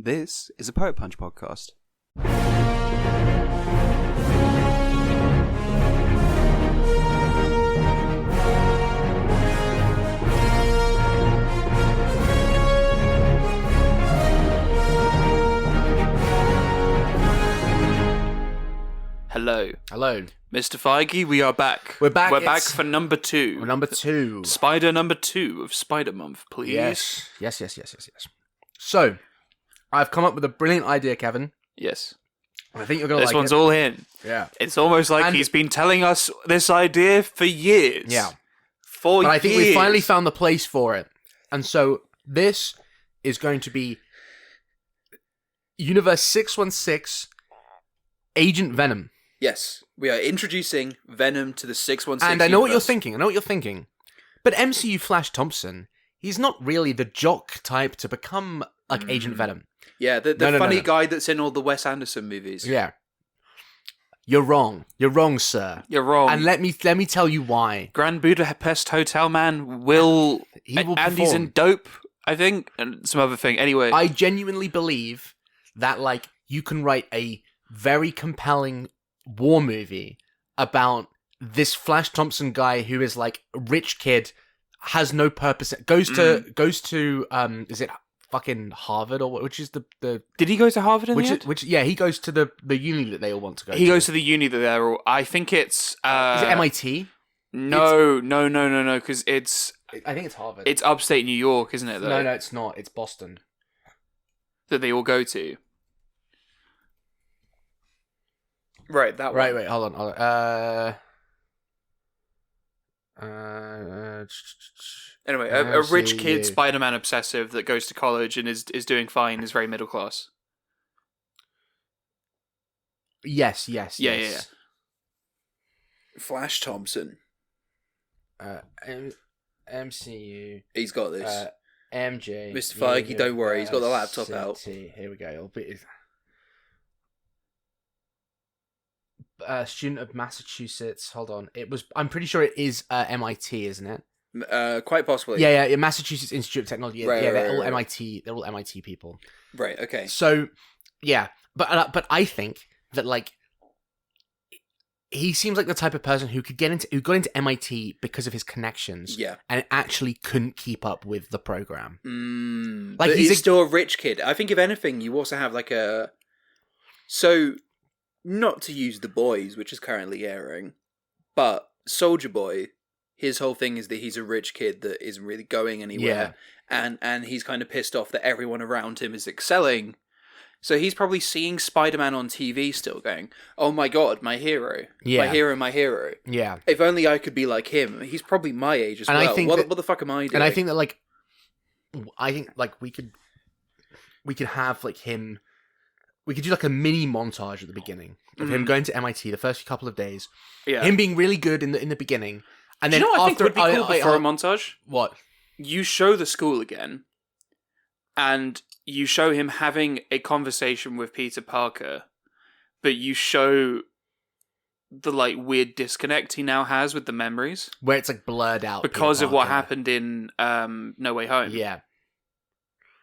This is a Poet Punch podcast. Hello. Hello. Mr. Feige, we are back. We're back. We're back for number 2. Number 2. Spider number 2 of Spider Month, please. Yes. So, I've come up with a brilliant idea, Kevin. Yes. I think you're going to like it. This one's all in. Yeah. It's almost like he's been telling us this idea for years. Yeah. But I think we finally found the place for it. And so, this is going to be Universe 616 Agent Venom. Yes. We are introducing Venom to the 616 And I know what you're universe. thinking. But MCU Flash Thompson, he's not really the jock type to become like Agent Venom. Yeah, the funny guy that's in all the Wes Anderson movies. Yeah. You're wrong. You're wrong, sir. You're wrong. And let me tell you why. Grand Budapest Hotel Man will... He will and he's perform. in Dope, I think, and some other thing. Anyway. I genuinely believe that, like, you can write a very compelling war movie about this Flash Thompson guy who is, like, a rich kid, has no purpose, goes to is it fucking Harvard or what, which is the Did he go to Harvard in the end? he goes to the uni that they all want to go to. He goes to the uni that they're all... I think it's... Is it MIT? No, because it's... I think it's Harvard. It's upstate New York, isn't it, though? No, it's not. It's Boston. That they all go to. Right, that one. Right, wait, hold on. Anyway, a rich kid Spider-Man obsessive that goes to college and is doing fine, is very middle class. Yes. Yeah. Flash Thompson. MCU. He's got this. MJ. Mr. Feige, don't worry, he's got the laptop out. Here we go. Student of Massachusetts. Hold on. I'm pretty sure it is MIT, isn't it? Quite possibly. Yeah. Massachusetts Institute of Technology. Right, they're all right. MIT. They're all MIT people. Right. Okay. So, yeah, but I think that, like, he seems like the type of person who got into MIT because of his connections. Yeah. And actually couldn't keep up with the program. Like, But he's still a rich kid. I think if anything, you also have like a... So, not to use The Boys, which is currently airing, but Soldier Boy, his whole thing is that he's a rich kid that isn't really going anywhere. Yeah. And he's kind of pissed off that everyone around him is excelling. So he's probably seeing Spider-Man on TV still going, oh my god, my hero. Yeah. My hero. Yeah. If only I could be like him. He's probably my age as and well. I think what the fuck am I doing? And I think that, like, we could have, like, him... We could do, like, a mini montage at the beginning of him going to MIT the first couple of days. Yeah. Him being really good in the beginning. And Do then you know what after, I think would be cool before a montage? What? You show the school again, and you show him having a conversation with Peter Parker, but you show the, like, weird disconnect he now has with the memories. Where it's, like, blurred out. Because of what happened in No Way Home. Yeah.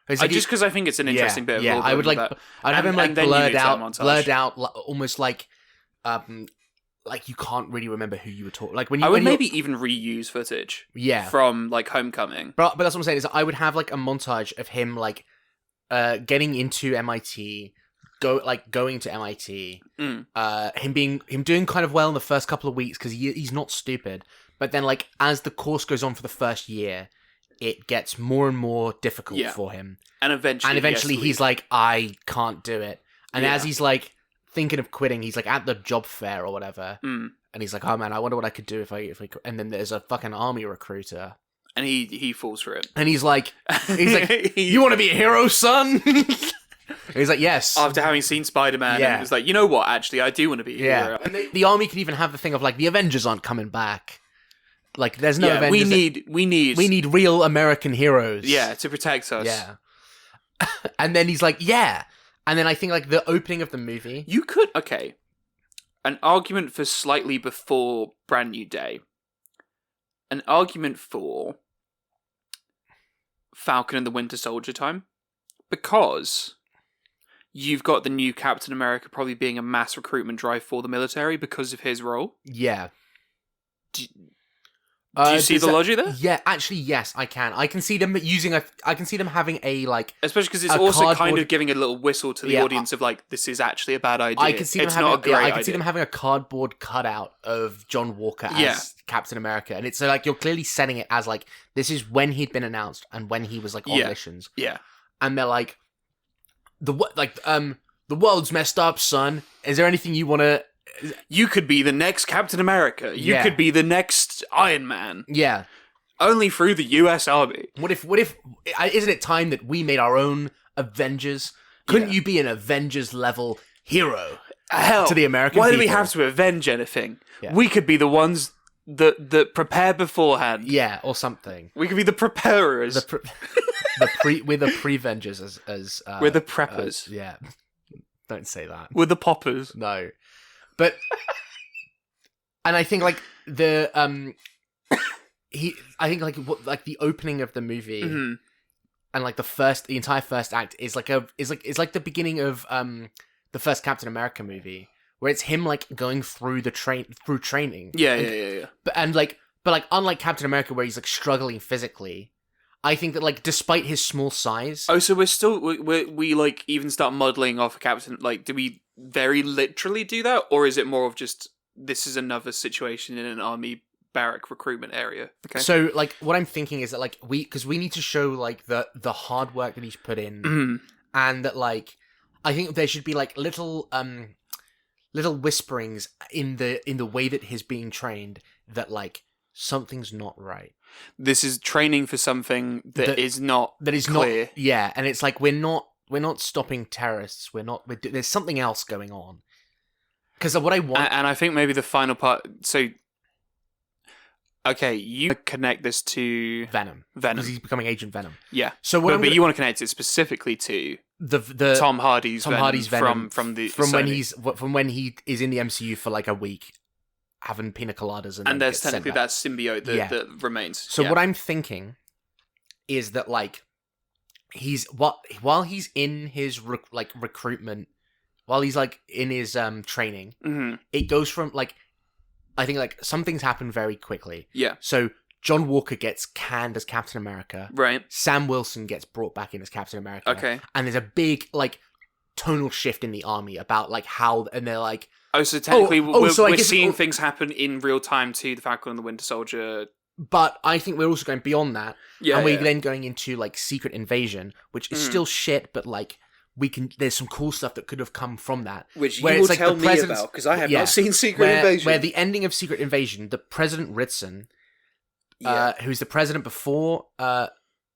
Just because I think it's an interesting bit of yeah. I would like. I'd have him like blurred out, almost like you can't really remember who you were talking. Like when you, I would maybe even reuse footage. Yeah. From like Homecoming. But that's what I'm saying is I would have like a montage of him like getting into MIT, going to MIT, him doing kind of well in the first couple of weeks because he's not stupid. But then like as the course goes on for the first year, it gets more and more difficult for him. And eventually he's like, I can't do it. And as he's like thinking of quitting, he's like at the job fair or whatever. And he's like, oh man, I wonder what I could do if I could. And then there's a fucking army recruiter. And he falls for it. And he's like, you want to be a hero, son? He's like, yes. After having seen Spider-Man, and he's like, you know what, actually, I do want to be a hero. And the army can even have the thing of like, the Avengers aren't coming back. Like, there's no Avengers. We need real American heroes. Yeah, to protect us. Yeah. And then he's like, yeah. And then I think, like, the opening of the movie... You could... Okay. An argument for slightly before Brand New Day. An argument for Falcon and the Winter Soldier time. Because you've got the new Captain America probably being a mass recruitment drive for the military because of his role. Yeah. Do you see the logic there? Yeah, actually, yes, I can. I can see them I can see them having a like, especially because it's also kind of giving a little whistle to the audience of like, this is actually a bad idea. I can see them it's having, not a great I idea. can see them having a cardboard cutout of John Walker as Captain America, and it's like you're clearly setting it as like this is when he'd been announced and when he was like on missions. Yeah, and they're like, the world's messed up, son. Is there anything you want to? You could be the next Captain America. You could be the next Iron Man. Yeah. Only through the US Army. What if isn't it time that we made our own Avengers? Couldn't you be an Avengers level hero? Hell, to the American why people? do we have to avenge anything? Yeah. We could be the ones that prepare beforehand. Yeah, or something. We could be the preparers. We're the pre-Vengers as we're the preppers. Yeah. Don't say that. We're the poppers. No. But, and I think like the I think like the opening of the movie and like the entire first act is like the beginning of the first Captain America movie where it's him like going through training. Yeah. But unlike Captain America where he's like struggling physically, I think that like despite his small size. Oh, so we like even start modeling off a Captain, like do we very literally do that, or is it more of just this is another situation in an army barrack recruitment area? Okay. So like what I'm thinking is that like we need to show like the hard work that he's put in, and that like I think there should be like little whisperings in the way that he's being trained that like something's not right. This is training for something that is not clear. Yeah, and it's like we're not stopping terrorists. There's something else going on. Because what I want, and I think maybe the final part. So, okay, you connect this to Venom because he's becoming Agent Venom. Yeah. So but you want to connect it specifically to the Tom Hardy's Venom from when he is in the MCU for like a week, having pina coladas and there's technically that symbiote that remains. So what I'm thinking is that like while he's in his recruitment, while he's like in his training, it goes from like I think like some things happen very quickly. Yeah. So John Walker gets canned as Captain America. Right. Sam Wilson gets brought back in as Captain America. Okay. And there's a big like tonal shift in the army about like how, and they're like, oh, so technically we're seeing things happen in real time to the Falcon and the Winter Soldier. But I think we're also going beyond that. Yeah. And we're then going into like Secret Invasion, which is still shit, but like there's some cool stuff that could have come from that. Which you will tell me about, because I have not seen Secret Invasion. Where the ending of Secret Invasion, the President Ritson, who's the president before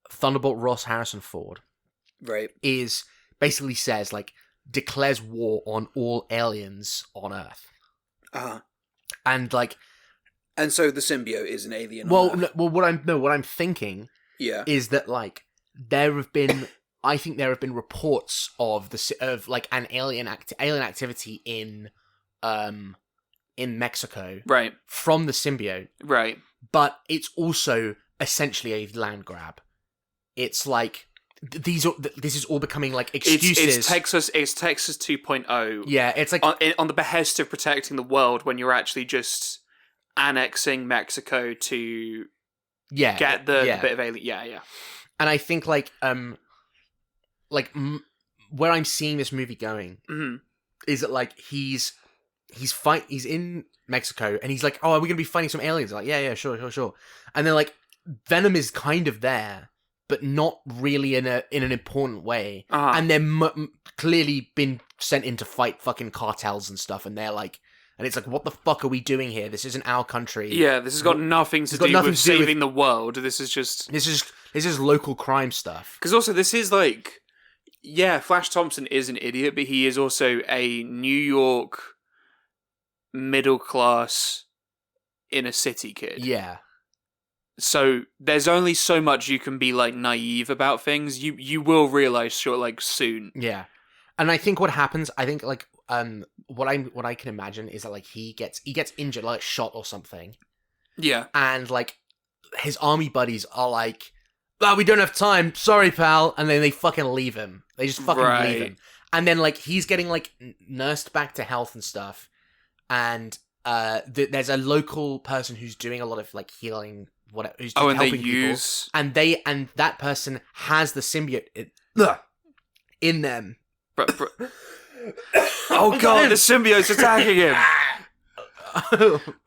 Thunderbolt Ross Harrison Ford, right, is basically says like declares war on all aliens on Earth. And like, and so the symbiote is an alien. What I'm thinking, is that like I think there have been reports of like an alien activity in Mexico, right, from the symbiote, right. But it's also essentially a land grab. It's like this is all becoming like excuses. It's Texas 2.0. Yeah, it's like on the behest of protecting the world when you're actually just annexing Mexico to get the bit of alien. Yeah. And I think like where I'm seeing this movie going is that like he's in Mexico and he's like, oh, are we gonna be fighting some aliens? Like, yeah, sure. And then like Venom is kind of there, but not really in an important way. And they're clearly been sent in to fight fucking cartels and stuff. And they're like, and it's like, what the fuck are we doing here? This isn't our country. Yeah, this has got nothing to do with saving the world. This is local crime stuff. Because also this is like, yeah, Flash Thompson is an idiot, but he is also a New York middle class inner city kid. Yeah. So there's only so much you can be like naive about things. You will realize soon. Yeah. And I think what happens, like what I can imagine is that like he gets injured, like shot or something. Yeah. And like his army buddies are like, "Oh, we don't have time. Sorry, pal." And then they fucking leave him. They just fucking leave him. And then like he's getting like nursed back to health and stuff, and there's a local person who's doing a lot of like healing, whatever, who's and helping they people, use... and that person has the symbiote in them. Oh god, the symbiote's attacking him!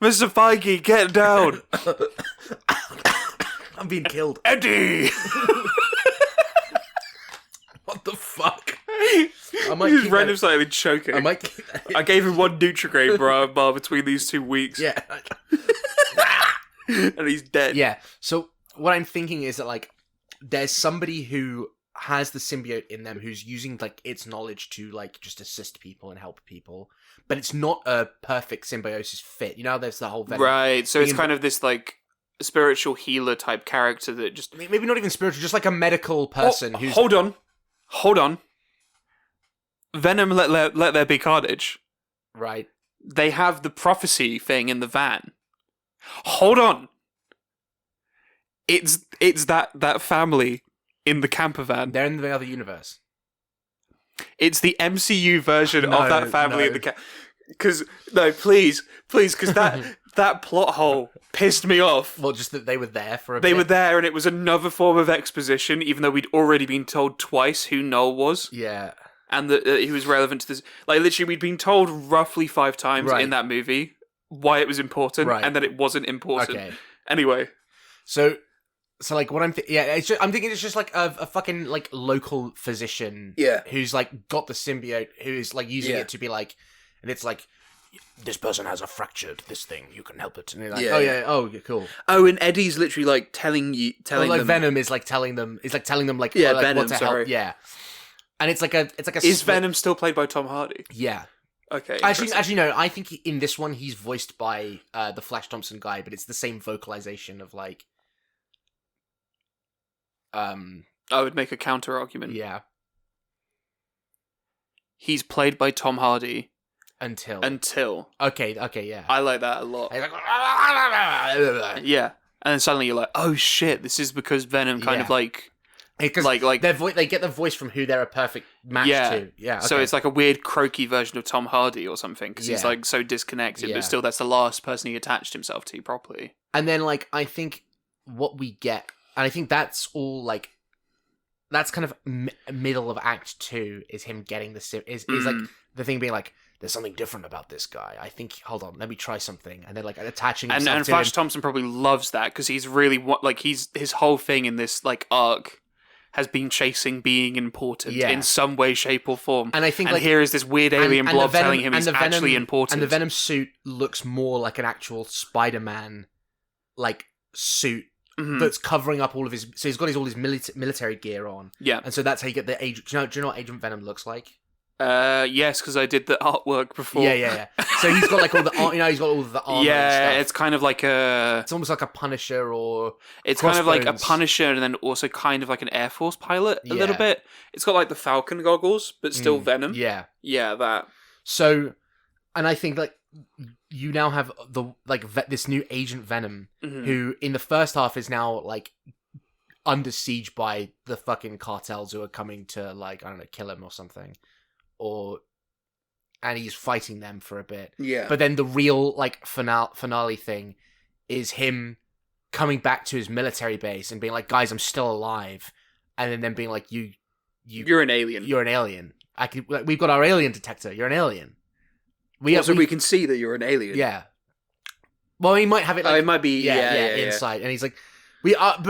Mr. Feige, get down! I'm being killed. Eddie! What the fuck? I might keep randomly slightly choking. I I gave him one Nutrigrain bar between these 2 weeks. Yeah. And he's dead. Yeah. So what I'm thinking is that like there's somebody who has the symbiote in them who's using like its knowledge to like just assist people and help people, but it's not a perfect symbiosis fit. You know, there's the whole Venom. Right. So it's kind of this like spiritual healer type character that just maybe not even spiritual, just like a medical person who's... Hold on. Venom let there be carnage. Right. They have the prophecy thing in the van. Hold on. It's that family in the camper van. They're in the other universe. It's the MCU version of that family in the because please, because that plot hole pissed me off. Well, just that they were there for a bit. They were there, and it was another form of exposition, even though we'd already been told twice who Noel was. Yeah. And that he was relevant to this. Like, literally, we'd been told roughly 5 times in that movie why it was important, and that it wasn't important. Okay. Anyway. So like, what I'm I'm thinking it's just like a fucking like local physician, who's like got the symbiote, who's like using it to be like, and it's like, this person has a fractured this thing, you can help it, and they're like, cool. Oh, and Eddie's literally like telling them. Venom is like telling them, like Venom, what to help, and it's like a is Venom still played by Tom Hardy? Yeah. Okay. Actually, no. I think in this one he's voiced by the Flash Thompson guy, but it's the same vocalization of like. I would make a counter argument. Yeah. He's played by Tom Hardy until. Okay, yeah. I like that a lot. Yeah, and then suddenly you're like, oh shit, this is because Venom kind of like. Because like they get the voice from who they're a perfect match to. Yeah. Okay. So it's like a weird croaky version of Tom Hardy or something because he's like so disconnected, but still that's the last person he attached himself to properly. And then like I think what we get, and I think that's all like, that's kind of middle of Act 2 is him getting the is like the thing being like, there's something different about this guy. I think, hold on, let me try something, and then like attaching himself and to Flash him. Thompson probably loves that because he's really his whole thing in this like arc has been chasing being important in some way, shape, or form. And I think here is this weird alien blob telling him he's actually important. And the Venom suit looks more like an actual Spider-Man like suit that's covering up all of his. So he's got all his military gear on. Yeah, and so that's how you get the agent. Do you know what Agent Venom looks like? Yes, because I did the artwork before. Yeah. So he's got like all the he's got all the armor. Yeah, and stuff. It's kind of like it's almost like a Punisher or. It's kind of like a Punisher and then also kind of like an Air Force pilot a little bit. It's got like the Falcon goggles, but still Venom. Yeah, that. So, and I think like you now have this new Agent Venom who in the first half is now like under siege by the fucking cartels who are coming to like, I don't know, kill him or something. And he's fighting them for a bit. Yeah. But then the real like finale thing is him coming back to his military base and being like, "Guys, I'm still alive," and then being like, "You're an alien. You're an alien. We've got our alien detector. You're an alien. We can see that you're an alien." Yeah. Well, he might have it. Like, it might be inside, and he's like. We are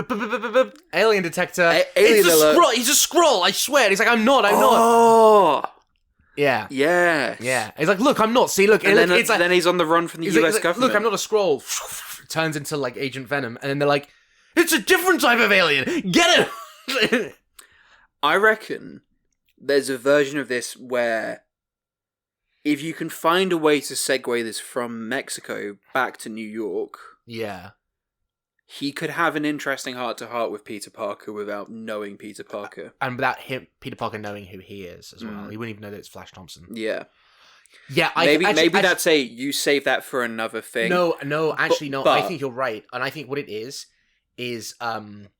alien detector. Alien alert. Scroll. He's a scroll. I swear. And he's like, I'm not. Oh. Yeah. Yeah. He's like, look, I'm not. See, look. And then he's on the run from the US government. Look, I'm not a scroll. Turns into like Agent Venom, and then they're like, it's a different type of alien. Get it. I reckon there's a version of this where if you can find a way to segue this from Mexico back to New York. Yeah. He could have an interesting heart-to-heart with Peter Parker without knowing Peter Parker. And without Peter Parker knowing who he is as well. He wouldn't even know that it's Flash Thompson. Yeah. Yeah, maybe that's you save that for another thing. No, actually, no. I think you're right. And I think what it is like,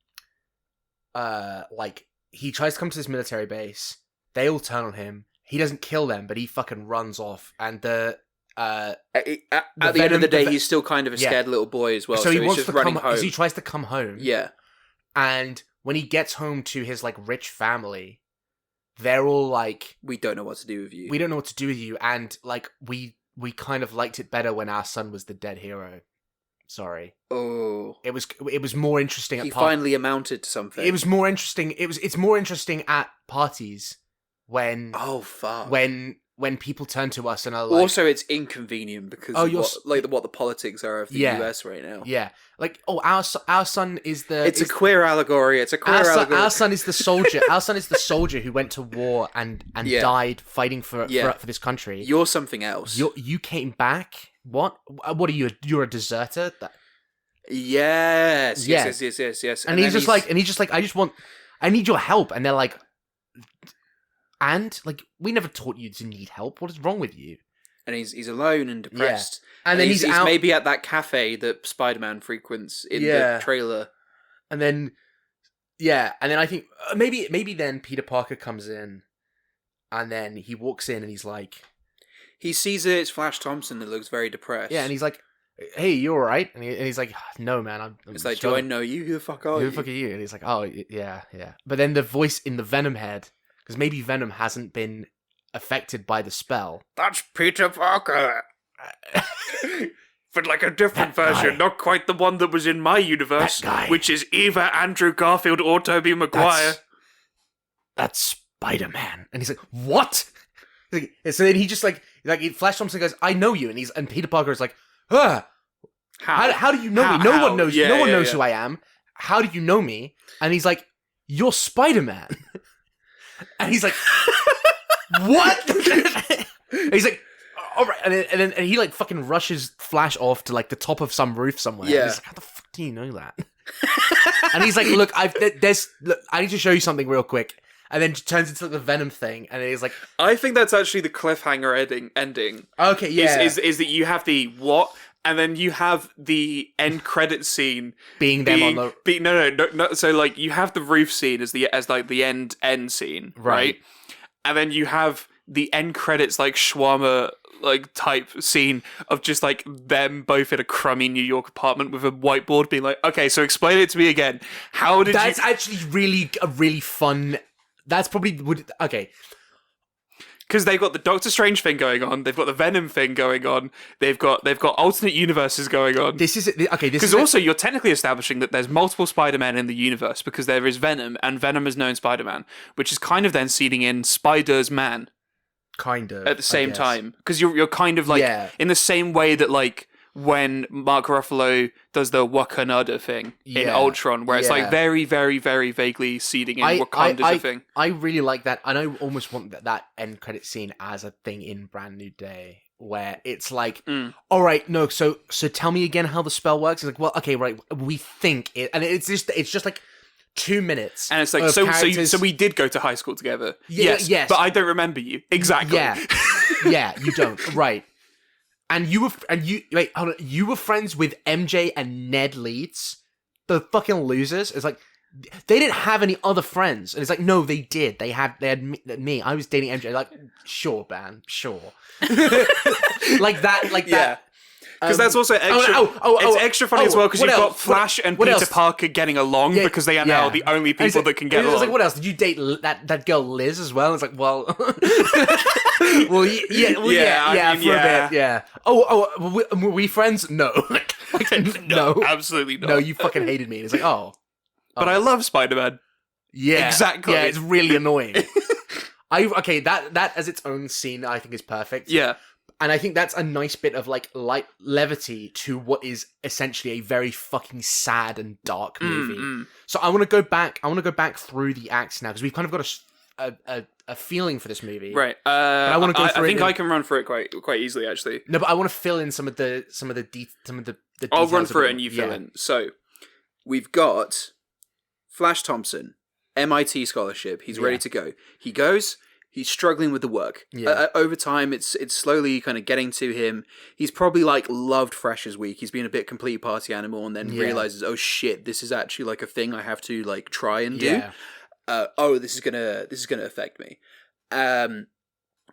he tries to come to this military base. They all turn on him. he doesn't kill them, but he fucking runs off, and at the end of the day, he's still kind of a scared little boy as well. So he wants he's just to running come home. because he tries to come home. Yeah, and when he gets home to his like rich family, they're all like, "We don't know what to do with you. We don't know what to do with you," and like we kind of liked it better when our son was the dead hero. Sorry. Oh, it was more interesting. He finally amounted to something. It was more interesting. It's more interesting at parties when when people turn to us and are like... Also, it's inconvenient because of what the politics are of the US right now. Yeah. Like, our son is the... It's a queer allegory. Our son is the soldier. Our son is the soldier who went to war and died fighting for this country. You're something else. You came back? What? What are you? You're a deserter? Yes. And he's just like, I need your help. And they're like... And like, we never taught you to need help. What is wrong with you? And he's alone and depressed. Yeah. And then he's out... maybe at that cafe that Spider-Man frequents in the trailer. And then I think maybe then Peter Parker comes in, and then he walks in and he's like, he sees it's Flash Thompson that looks very depressed. Yeah, and he's like, "Hey, you all right?" And he's like, "No, man, I'm." It's like, "Do I know you? Who the fuck are you? Who the fuck are you?" And he's like, "Oh, yeah." But then the voice in the Venom head. Because maybe Venom hasn't been affected by the spell. That's Peter Parker. But like a different version, not quite the one that was in my universe, which is either Andrew Garfield or Tobey Maguire. That's Spider-Man. And he's like, what? And so then he just like Flash Thompson goes, I know you. And Peter Parker is like, how do you know me? No one knows. No one knows who I am. How do you know me? And he's like, you're Spider-Man. And he's like, what? He's like, all right. And then he like fucking rushes Flash off to like the top of some roof somewhere. Yeah. He's like, how the fuck do you know that? And he's like, look, I need to show you something real quick. And then turns into the Venom thing. And he's like, I think that's actually the cliffhanger ending. Okay, yeah. Is that you have the what? And then you have the end credit scene being them on the no. So like you have the roof scene as the end scene, right? And then you have the end credits like shawarma like type scene of just like them both in a crummy New York apartment with a whiteboard, being like, okay, so explain it to me again. How did That's actually really fun. That's probably okay. Because they've got the Doctor Strange thing going on, they've got the Venom thing going on, they've got alternate universes going on. Because also you're technically establishing that there's multiple Spider-Men in the universe because there is Venom and Venom has known Spider-Man, which is kind of then seeding in Spider's Man. Kind of at the same time, because you're kind of like in the same way that like when Mark Ruffalo does the Wakanada thing in Ultron, where it's like very, very, very vaguely seeding in Wakanda's a thing. I really like that, and I almost want that end credit scene as a thing in Brand New Day, where it's like, all right, no, so tell me again how the spell works. It's like, well, okay, right, we think it, and it's just like 2 minutes, and it's like so we did go to high school together. Yes, but I don't remember you exactly. Yeah, you don't, right? And you were friends with MJ and Ned Leeds, the fucking losers. It's like they didn't have any other friends, and it's like no, they did. They had me. I was dating MJ. Like sure, man, sure. like that. Because that's also extra. It's extra funny as well because you've got Flash and Peter Parker getting along because they are now the only people that can get along. It's like, what else? Did you date that girl Liz as well? It's like, well, for a bit, yeah. Were we friends? No, no, absolutely not. No, you fucking hated me. And it's like, but I love Spider-Man. Yeah, exactly. Yeah, it's really annoying. That as its own scene, I think is perfect. Yeah. And I think that's a nice bit of like light levity to what is essentially a very fucking sad and dark movie. So I want to go back through the acts now because we've kind of got a feeling for this movie, right? I want to go through. I think I can run through it quite easily, actually. No, but I want to fill in some of the I'll run through it and you fill in. So we've got Flash Thompson, MIT scholarship. He's ready to go. He goes. He's struggling with the work. Over time, it's slowly kind of getting to him. He's probably like loved Freshers Week. He's been a bit complete party animal, and then realizes, oh shit, this is actually like a thing I have to like try and do. This is gonna affect me.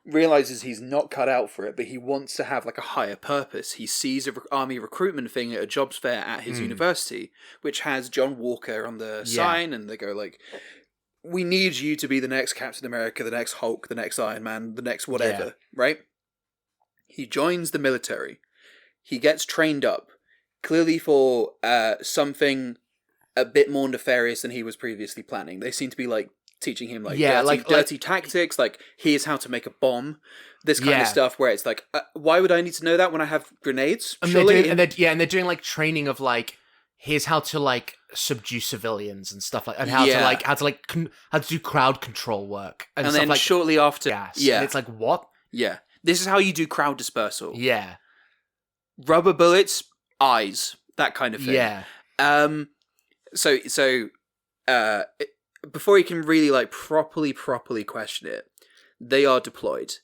realizes he's not cut out for it, but he wants to have like a higher purpose. He sees a army recruitment thing at a jobs fair at his university, which has John Walker on the sign, and they go like, we need you to be the next Captain America, the next Hulk, the next Iron Man, the next whatever, right? He joins the military. He gets trained up, clearly for something a bit more nefarious than he was previously planning. They seem to be like teaching him like dirty tactics, like here's how to make a bomb, this kind of stuff. Where it's like, why would I need to know that when I have grenades? And surely, they're doing like training of like, here's how to like subdue civilians and stuff like, and how to do crowd control work and stuff then like shortly after, and it's like what? Yeah, this is how you do crowd dispersal. Yeah, rubber bullets, eyes, that kind of thing. Yeah. Before you can really like properly question it, they are deployed.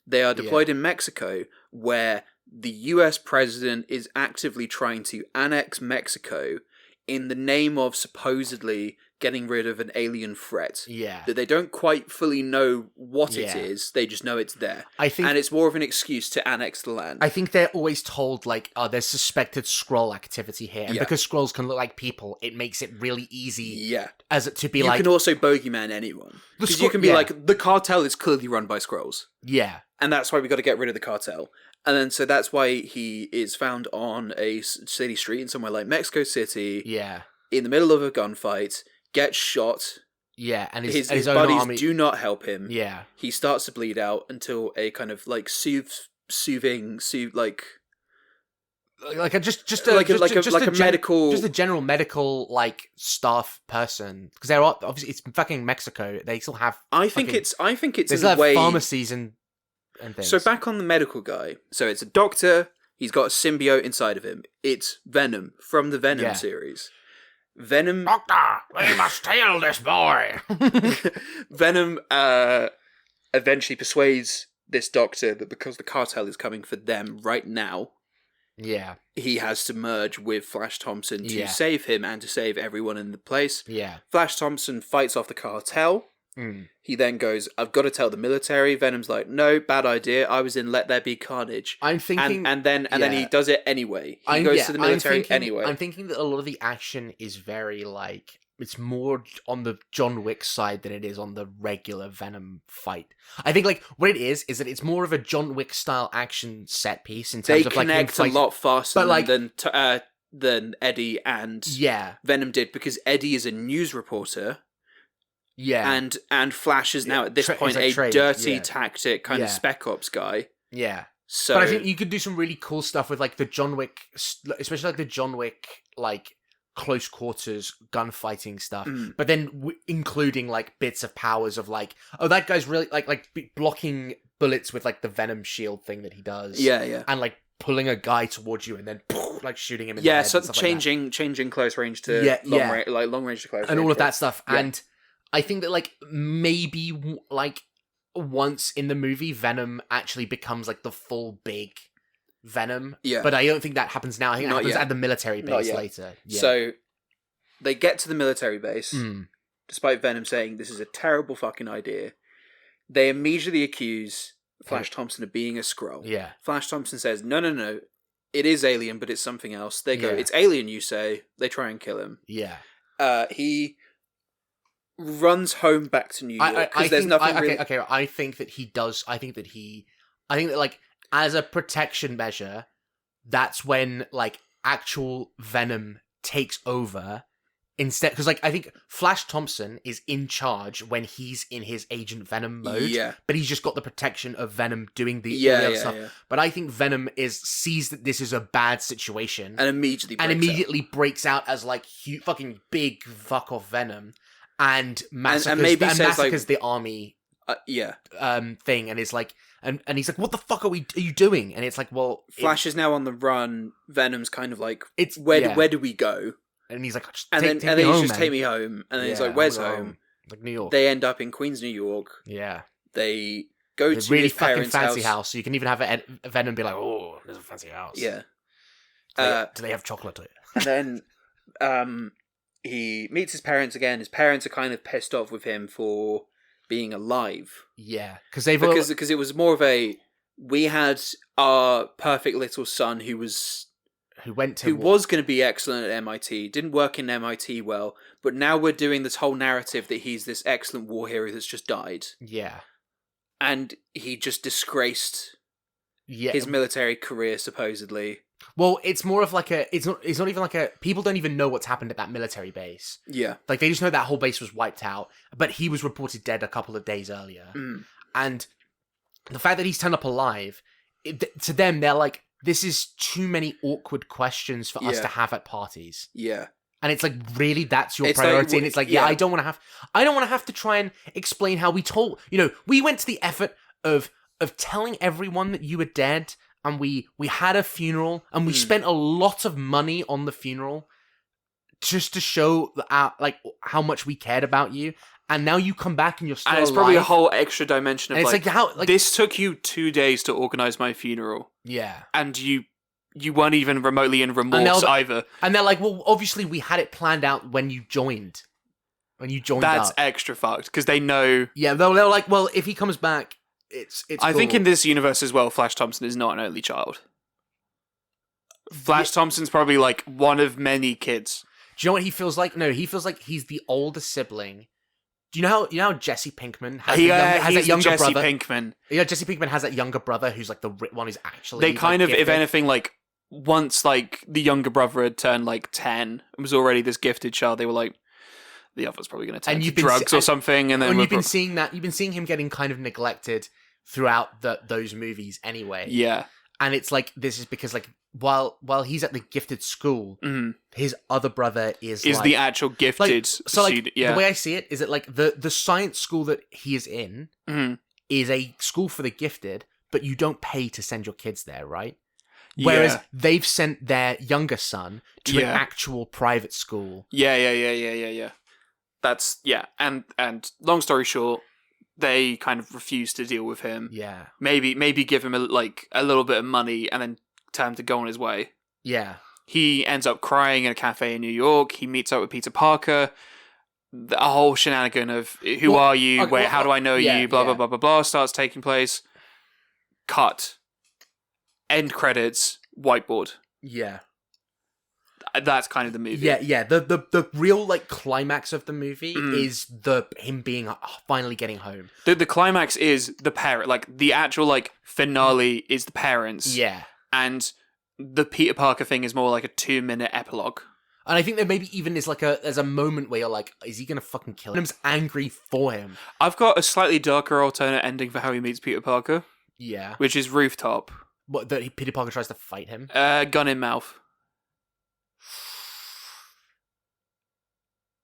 They are deployed in Mexico, where the US president is actively trying to annex Mexico in the name of supposedly getting rid of an alien threat. Yeah. That they don't quite fully know what it is, they just know it's there. And it's more of an excuse to annex the land. I think they're always told, like, oh, there's suspected Skrull activity here. And because Skrulls can look like people, it makes it really easy as to be you can also bogeyman anyone. Because you can be like, the cartel is clearly run by Skrulls. Yeah. And that's why we got to get rid of the cartel. And then, so that's why he is found on a city street in somewhere like Mexico City. Yeah. In the middle of a gunfight, gets shot. Yeah, and his own buddies army do not help him. Yeah. He starts to bleed out until a kind of like soothing, like a medical, just a general medical like staff person, because they're obviously it's fucking Mexico. They still have. I think it's they still have pharmacies and things. So back on the medical guy. So it's a doctor. He's got a symbiote inside of him. It's Venom from the Venom series. Venom. Doctor, we must heal this boy. Venom eventually persuades this doctor that because the cartel is coming for them right now, he has to merge with Flash Thompson to save him and to save everyone in the place. Yeah. Flash Thompson fights off the cartel. He then goes, I've got to tell the military. Venom's like, no, bad idea. I was in Let There Be Carnage. I'm thinking... And then he does it anyway. He goes to the military anyway. I'm thinking that a lot of the action is very, like... It's more on the John Wick side than it is on the regular Venom fight. I think, like, what it is that it's more of a John Wick-style action set piece in terms of, like... They connect a lot faster than Eddie and Venom did, because Eddie is a news reporter... Yeah, and Flash is now at this point a dirty tactic kind of spec ops guy. Yeah, so but I think you could do some really cool stuff with like the John Wick, especially like the John Wick like close quarters gunfighting stuff. But then including like bits of powers of like, oh, that guy's really like blocking bullets with like the Venom shield thing that he does. Yeah, and like pulling a guy towards you and then like shooting him in the head. So changing close range to long range to close range, and all of that stuff. And I think that, like, maybe, like, once in the movie, Venom actually becomes, like, the full big Venom. Yeah. But I don't think that happens now. I think it happens at the military base later. Yeah. So, they get to the military base, despite Venom saying, this is a terrible fucking idea. They immediately accuse Flash Thompson of being a Skrull. Yeah. Flash Thompson says, no, it is alien, but it's something else. They go, it's alien, you say. They try and kill him. Yeah. He... runs home back to New York because there's nothing really... Okay, I think that like as a protection measure, that's when like actual Venom takes over instead, because like I think Flash Thompson is in charge when he's in his Agent Venom mode, but he's just got the protection of Venom doing the other stuff. Yeah. But I think Venom sees that this is a bad situation and immediately breaks out as like fucking big fuck off Venom. And massacres, the army thing, and it's like, and he's like, what the fuck are you doing? And it's like, well, Flash is now on the run. Venom's kind of like, where do we go? And he's like, take me home. And then he's like, where's home? Like New York. They end up in Queens, New York. Yeah. They go to really his fucking parents' fancy house. So you can even have Venom be like, oh, there's a fancy house. Yeah. Do they have chocolate? And then, he meets his parents again. His parents are kind of pissed off with him for being alive. Yeah, because it was more of a, we had our perfect little son who was going to be excellent at MIT, didn't work in MIT well, but now we're doing this whole narrative that he's this excellent war hero that's just died. Yeah. And he just disgraced his military career, supposedly. Well, it's more of like it's not even like people don't even know what's happened at that military base. Yeah. Like, they just know that whole base was wiped out, but he was reported dead a couple of days earlier. And the fact that he's turned up alive, to them, they're like, this is too many awkward questions for us to have at parties. Yeah. And it's like, really, that's your priority? And it's like, I don't want to have to try and explain how we told, we went to the effort of telling everyone that you were dead, and we had a funeral, and we spent a lot of money on the funeral just to show how much we cared about you. And now you come back and you're still alive. And it's probably a whole extra dimension of and it's how this took you 2 days to organize my funeral. Yeah. And you weren't even remotely in remorse either. And they're like, well, obviously we had it planned out when you joined. That's extra fucked, because they know. Yeah, they're like, well, if he comes back, it's I think in this universe as well, Flash Thompson is not an only child. Flash Thompson's probably like one of many kids. Do you know what he feels like? No, he feels like he's the older sibling. Do you know how Jesse Pinkman has a younger brother? Jesse Pinkman. Yeah, Jesse Pinkman has that younger brother who's like the one who's actually. They kind of, gifted. If anything, like once like the younger brother had turned like 10 and was already this gifted child, they were like, the other's probably going to turn to drugs or something. And then you've been seeing that. You've been seeing him getting kind of neglected throughout those movies anyway. Yeah, and it's like, this is because like while he's at the gifted school, his other brother is like, the actual gifted student. The way I see it is that like the science school that he is in is a school for the gifted, but you don't pay to send your kids there, right? Whereas they've sent their younger son to an actual private school. Yeah. That's and long story short, they kind of refuse to deal with him. Yeah. Maybe give him a little bit of money and then tell him to go on his way. Yeah. He ends up crying in a cafe in New York. He meets up with Peter Parker. A whole shenanigan of who are you? How do I know you? Blah, blah, blah, blah, blah starts taking place. Cut. End credits. Whiteboard. Yeah. That's kind of the movie. Yeah. The real like climax of the movie is him being finally getting home. The climax is the parent, like the actual like finale is the parents. Yeah. And the Peter Parker thing is more like a 2-minute epilogue. And I think there maybe even is like there's a moment where you're like, is he gonna fucking kill him? I'm angry for him. I've got a slightly darker alternate ending for how he meets Peter Parker. Yeah. Which is Rooftop. What, that Peter Parker tries to fight him? Gun in mouth.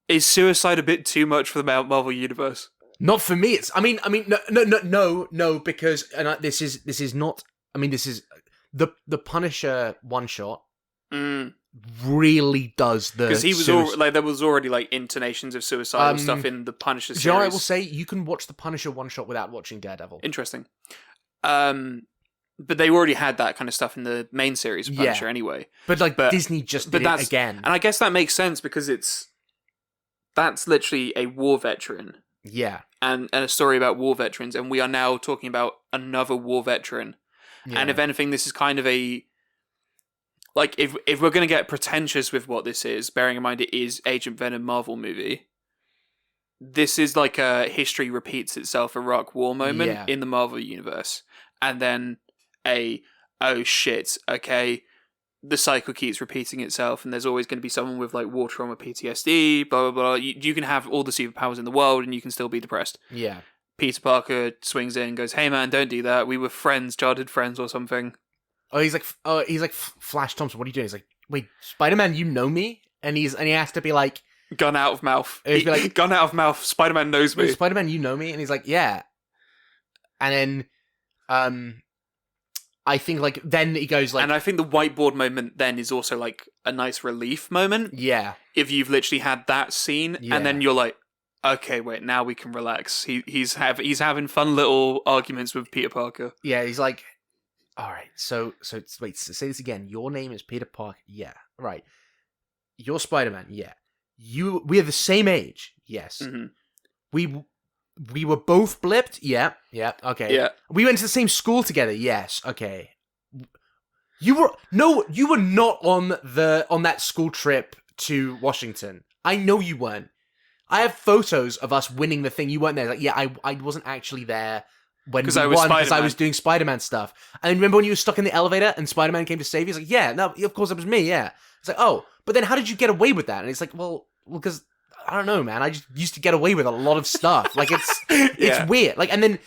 Is suicide a bit too much for the Marvel Universe? Not for me. No, because this is not. I mean, this is the Punisher one shot. Really does the, because he was there was already like intonations of suicidal stuff in the Punisher series. I will say you can watch the Punisher one shot without watching Daredevil. Interesting. But they already had that kind of stuff in the main series of Punisher anyway. But Disney just did it again. And I guess that makes sense because that's literally a war veteran. Yeah. And a story about war veterans, and we are now talking about another war veteran. Yeah. And if anything, this is kind of a... Like, if we're going to get pretentious with what this is, bearing in mind it is Agent Venom Marvel movie, this is like a history repeats itself Iraq War moment in the Marvel universe. And then oh shit, okay, the cycle keeps repeating itself, and there's always going to be someone with like war trauma, PTSD, blah, blah, blah. You can have all the superpowers in the world, and you can still be depressed. Yeah. Peter Peter Parker swings in and goes, "Hey man, don't do that. We were friends, childhood friends or something." He's like Flash Thompson. What are you doing? He's like, wait, Spider-Man, you know me? And he has to be like, gun out of mouth. Gun out of mouth. Spider-Man knows me. Spider-Man, you know me? And he's like, yeah. And then, I think like then he goes like, and I think the whiteboard moment then is also like a nice relief moment. Yeah. If you've literally had that scene, and then you're like, okay, wait, now we can relax. He's having fun little arguments with Peter Parker. Yeah, he's like, all right, so wait, say this again. Your name is Peter Parker. Yeah, right. You're Spider-Man. Yeah. We are the same age. Yes. Mm-hmm. We were both blipped? Yeah, okay. Yeah. We went to the same school together, yes, okay. You were not on that school trip to Washington. I know you weren't. I have photos of us winning the thing. You weren't there. Like, yeah, I wasn't actually there when we won because I was doing Spider-Man stuff. And then remember when you were stuck in the elevator and Spider-Man came to save you? It's like, yeah, no, of course it was me, yeah. It's like, oh, but then how did you get away with that? And it's like, well, because I don't know, man. I just used to get away with a lot of stuff. Like it's weird. Like, and then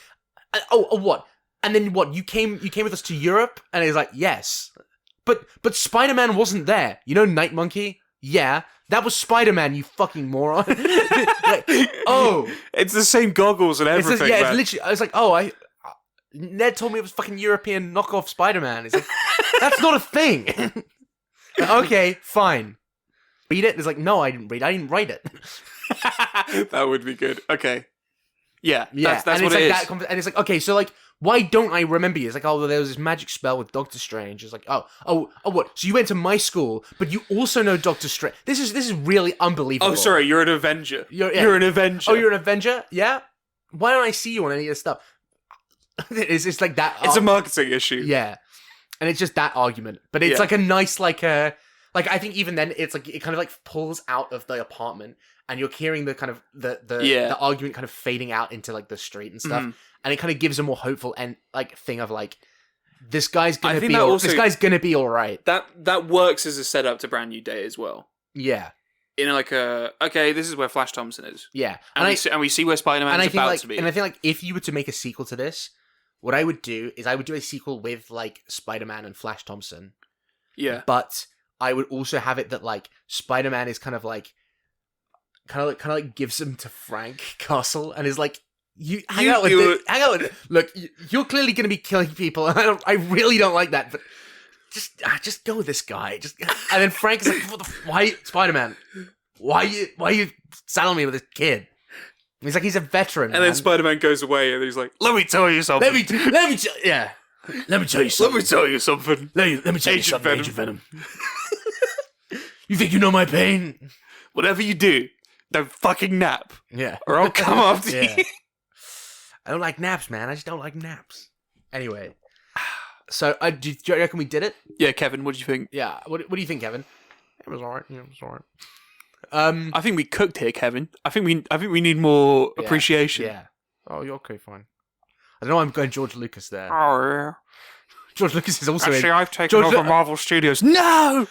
what? And then what? You came with us to Europe, and it's like, yes, but Spider-Man wasn't there. You know, Night Monkey. Yeah, that was Spider-Man. You fucking moron. Like, oh, it's the same goggles and everything. It's literally. I was like, Ned told me it was fucking European knockoff Spider-Man. It's like, that's not a thing. Okay, fine. Read it. It's like, no, I didn't read. I didn't write it. That would be good. Okay. Yeah. That's and what it's it like is. And it's like, okay, so like, why don't I remember you? It's like, oh, well, there was this magic spell with Doctor Strange. It's like, oh, what? So you went to my school, but you also know Doctor Strange. This is really unbelievable. Oh, sorry, you're an Avenger. You're an Avenger. Oh, you're an Avenger? Yeah? Why don't I see you on any of this stuff? It's like that. It's a marketing issue. Yeah. And it's just that argument. But it's like a nice, like I think even then, it's like, it kind of like pulls out of the apartment and you're hearing the kind of, the argument kind of fading out into like the street and stuff. And it kind of gives a more hopeful and like thing of like, this guy's gonna be all right. That works as a setup to Brand New Day as well. Yeah. In like okay, this is where Flash Thompson is. Yeah. And we see where Spider-Man is about to be. And I think like if you were to make a sequel to this, what I would do is I would do a sequel with like Spider-Man and Flash Thompson. Yeah. But I would also have it that like Spider-Man is kind of like gives him to Frank Castle and is like, hang out with look, you're clearly going to be killing people and I really don't like that, but just go with this guy. And then Frank is like, why Spider-Man? Why you saddling me with this kid? And he's like, he's a veteran. And then Spider-Man goes away and he's like, let me tell you something. Let me tell you something. Let me tell you something. Let me tell you something, Agent Venom. You think you know my pain? Whatever you do, don't fucking nap. Yeah. Or I'll come after you. I don't like naps, man. I just don't like naps. Anyway. So, do you reckon we did it? Yeah, Kevin, what do you think? Yeah. What do you think, Kevin? It was alright. Yeah, it was alright. I think we cooked here, Kevin. I think we need more appreciation. Yeah. Oh, you're okay, fine. I don't know why I'm going George Lucas there. Oh, yeah. George Lucas is also Actually, I've taken over Marvel Studios. No!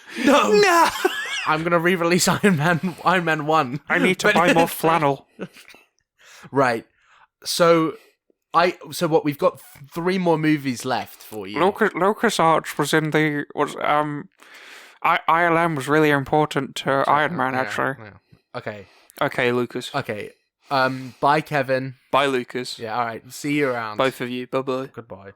I'm going to re-release Iron Man 1. I need to buy more flannel. Right. So what, we've got 3 more movies left for you. Lucas Arts was in the... ILM was really important to Iron Man, actually. Yeah. Okay, Lucas. Okay. Bye, Kevin. Bye, Lucas. Yeah, alright. See you around. Both of you. Bye-bye. Goodbye.